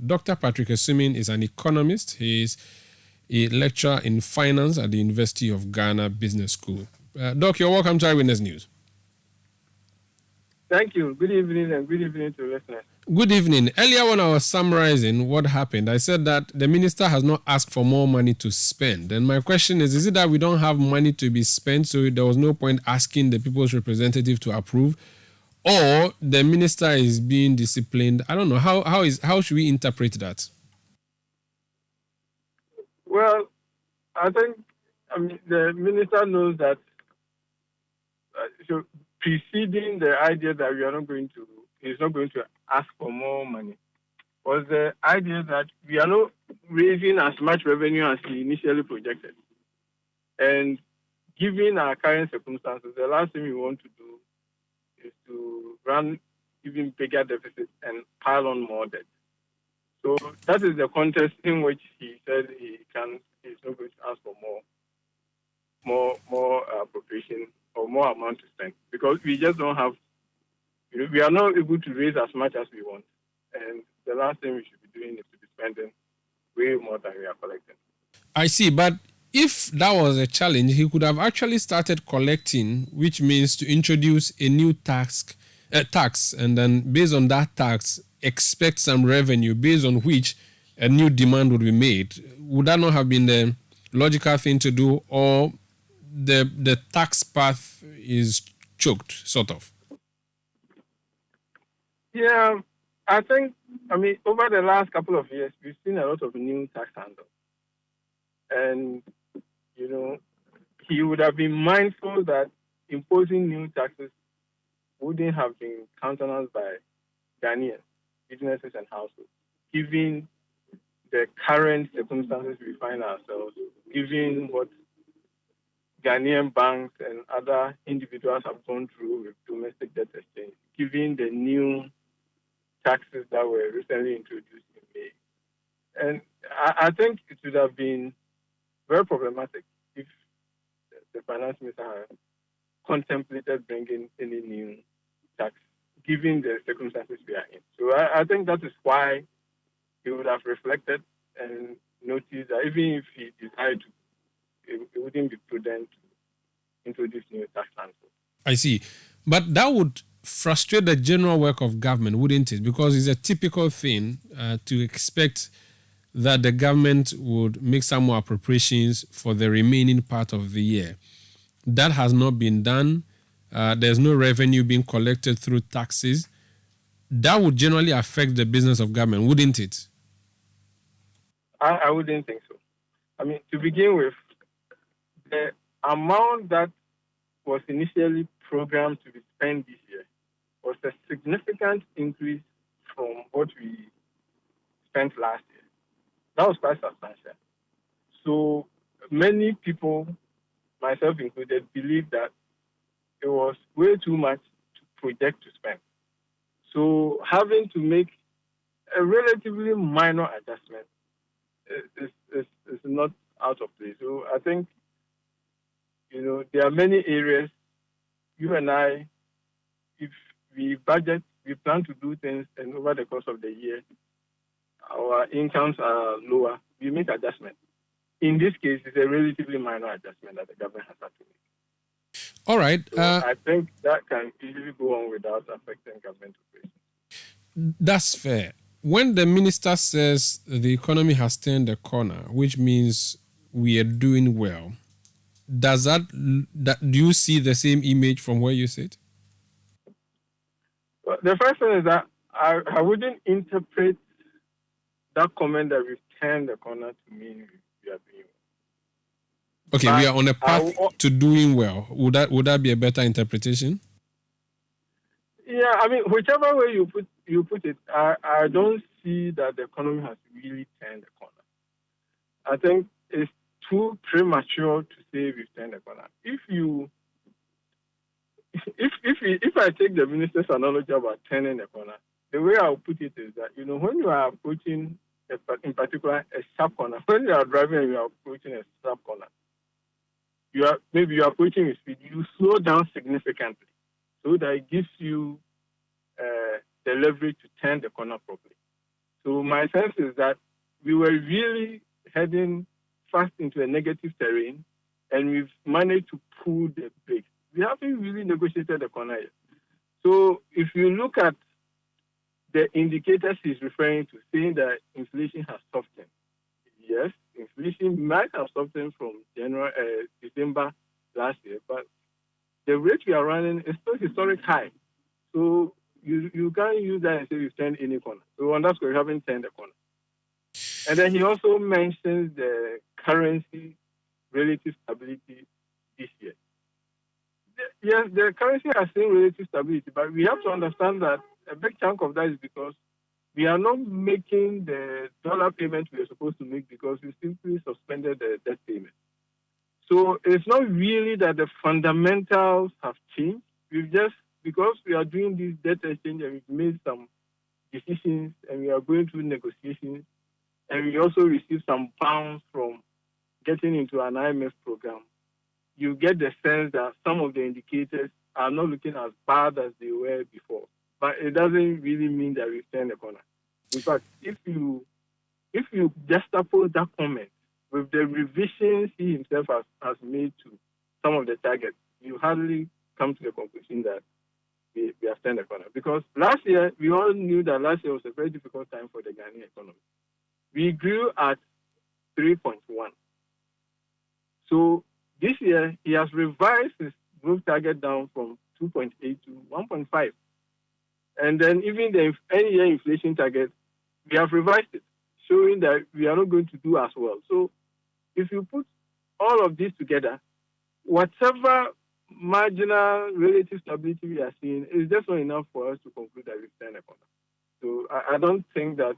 Dr. Patrick Esuming is an economist. He is a lecturer in finance at the University of Ghana Business School. Doc, you're welcome to Eyewitness News. Thank you. Good evening, and good evening to listeners. Good evening. Earlier when I was summarizing what happened, I said that the minister has not asked for more money to spend. And my question is it that we don't have money to be spent, so there was no point asking the people's representative to approve? Or the minister is being disciplined? I don't know. How should we interpret that? Well, the minister knows that so preceding the idea that he's not going to ask for more money, was the idea that we are not raising as much revenue as he initially projected. And given our current circumstances, the last thing we want to do is to run even bigger deficits and pile on more debt. So that is the context in which he said he's not going to ask for more appropriation or more amount to spend, because we just don't have, we are not able to raise as much as we want. And the last thing we should be doing is to be spending way more than we are collecting. I see, but if that was a challenge, he could have actually started collecting, which means to introduce a new tax, and then based on that tax, expect some revenue based on which a new demand would be made. Would that not have been the logical thing to do, or the tax path is choked, sort of? Yeah, I think, over the last couple of years, we've seen a lot of new tax handles. And, he would have been mindful that imposing new taxes wouldn't have been countenanced by Ghanaians, businesses and households, given the current circumstances we find ourselves, given what Ghanaian banks and other individuals have gone through with domestic debt exchange, given the new taxes that were recently introduced in May. And I think it would have been very problematic if the finance minister had contemplated bringing any new tax, given the circumstances we are in. So I think that is why he would have reflected and noticed that even if he decided to, it wouldn't be prudent to introduce new tax plans. I see. But that would frustrate the general work of government, wouldn't it? Because it's a typical thing to expect that the government would make some more appropriations for the remaining part of the year. That has not been done. There's no revenue being collected through taxes. That would generally affect the business of government, wouldn't it? I wouldn't think so. To begin with, the amount that was initially programmed to be spent this year was a significant increase from what we spent last year. That was quite substantial. So many people, myself included, believe that it was way too much to project to spend. So having to make a relatively minor adjustment is not out of place. So I think, there are many areas, you and I, if we budget, we plan to do things, and over the course of the year, our incomes are lower, we make adjustments. In this case, it's a relatively minor adjustment that the government has had to make. All right. So I think that can easily go on without affecting government operations. That's fair. When the minister says the economy has turned a corner, which means we are doing well, do you see the same image from where you sit? Well, the first thing is that I wouldn't interpret that comment that we've turned the corner to mean we are doing well. Okay, but we are on a path to doing well. Would that be a better interpretation? Yeah, whichever way you put it, I don't see that the economy has really turned the corner. I think it's too premature to say we've turned the corner. If I take the minister's analogy about turning the corner, the way I'll put it is that when you are approaching in particular a sharp corner, when you are driving and you are approaching a sharp corner, you are approaching with speed, you slow down significantly so that it gives you the leverage to turn the corner properly. So my sense is that we were really heading fast into a negative terrain, and we've managed to pull the brakes. We haven't really negotiated the corner yet. So if you look at the indicators he's referring to, saying that inflation has softened, yes, inflation might have softened from December last year, but the rate we are running is still historic high. So you can't use that and say we've turned any corner. So on that score, we haven't turned the corner. And then he also mentions the currency relative stability this year. Yes, the currency has seen relative stability, but we have to understand that a big chunk of that is because we are not making the dollar payment we are supposed to make because we simply suspended the debt payment. So it's not really that the fundamentals have changed. We've just, because we are doing this debt exchange and we've made some decisions and we are going through negotiations, and we also received some pounds from getting into an IMF program, you get the sense that some of the indicators are not looking as bad as they were before. But it doesn't really mean that we've turned the corner. In fact, if you juxtapose that comment with the revisions he himself has made to some of the targets, you hardly come to the conclusion that we have turned the corner. Because last year, we all knew that last year was a very difficult time for the Ghanaian economy. We grew at 3.1. So this year, he has revised his growth target down from 2.8 to 1.5. And then even the end-year inflation target, we have revised it, showing that we are not going to do as well. So if you put all of this together, whatever marginal relative stability we are seeing is just not enough for us to conclude that we've turned a corner. So I don't think that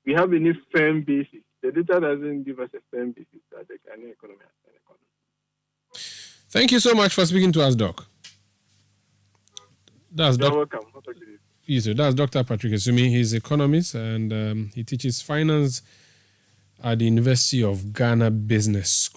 we have any firm basis. The data doesn't give us a firm basis that the Ghanaian economy has turned a corner. Thank you so much for speaking to us, Doc. You're welcome. Yes, sir. That's Dr. Patrick Esumi. He's an economist and he teaches finance at the University of Ghana Business School.